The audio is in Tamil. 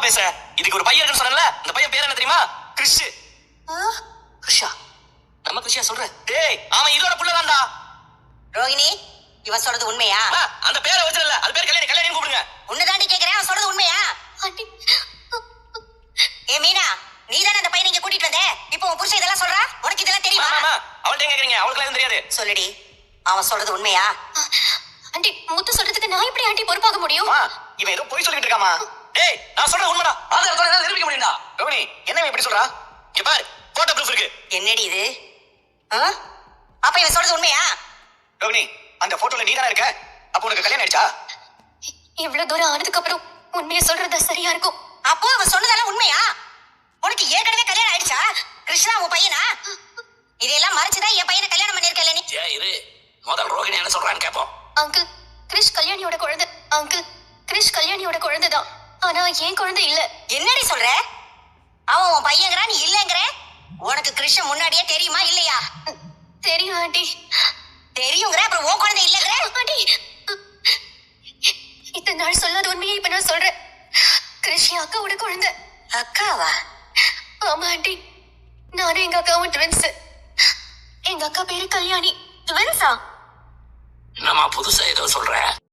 பேசுற? இதுக்கு ஒரு பையன் இருக்குன்னு சொன்னல, இந்த பையன் பேர் என்ன தெரியுமா? கிறிஷ். கிருஷா? நம்ம கிறிஷியா சொல்ற? டேய், அவன் இதோட புள்ளதான்டா. ரோகிணி, இவன் சொல்றது உண்மையா? அந்த பேரை வச்சிரல, அது பேர் கல்யாணி, கல்யாணி கூப்பிடுங்க. உன்னதாண்டி கேக்குறேன், அவன் சொல்றது உண்மையா? ஏ மீனா, நீ தானே அந்த பையனை இங்க கூட்டிட்டு வந்த? இப்போ உன் புருஷன் இதெல்லாம் சொல்றா? உனக்கு இதெல்லாம் தெரியுமா? அவள்கிட்ட கேக்குறீங்க, அவளுக்கு எதுவும் தெரியாது. சொல்லுடி, அவன் சொல்றது உண்மையா? ஆண்டி, முத்து சொல்றதுக்கு நான் எப்படி ஆண்டி பொறுப்பாக முடியும்? இவன் ஏதோ போய் சொல்லிட்டு இருக்காமா? டேய், நான் சொல்றது உண்மைடா. ஆதாரத்தோட என்னால நிரூபிக்க முடியும்டா. ரோகிணி, என்ன இப்படி சொல்றா? இங்க பாரு, போட்டோ ப்ரூஃப் இருக்கு. என்னடி இது? அப்ப இவன் சொல்றது உண்மையா? ரோகிணி, அந்த போட்டோல நீ தானே இருக்க? அப்போ உனக்கு கல்யாணம் ஆயிடுச்சா? இவ்வளவு தூரம் ஆனதுக்கு அப்புறம் உண்மையை சொல்றதா சரியா இருக்கும். அப்போ அவன் சொன்னதெல்லாம் உண்மையா? உனக்கு ஏற்கனவே கல்யாணம் ஆயிடுச்சா? கிருஷ்ணா உன் பையனா? இதெல்லாம் மறைச்சுதான் என் பையனை கல்யாணம் பண்ணிருக்கல நீ. இரு, முதல் ரோகிணி என்ன சொல்றான்னு கேப்போம். அங்கிள், கிறிஷ் கல்யாணியோட குழந்தை. அங்கிள், கிறிஷ் கல்யாணியோட குழந்தைதான். ஆனா என் குழந்தை இல்ல. என்னடி சொல்ற? அவன் உன் பையங்கிறா, நீ இல்லங்கிற? உனக்கு கிருஷ்ண முன்னாடியே தெரியுமா இல்லையா? தெரியும் ஆண்டி. தெரியுங்கிற, அப்புறம் உன் குழந்தை இல்லங்கிற? ஆண்டி, இத்தனை நாள் சொல்லாத உண்மையை இப்ப நான் சொல்றேன். கிறிஷ் என் அக்காவோட குழந்தை. அக்காவா? ஆமா ஆண்டி, நானும் எங்க அக்காவும் ட்வின்ஸ். எங்க அக்கா பேரு கல்யாணி. ட்வின்ஸா? என்னமா புதுசா ஏதோ சொல்ற?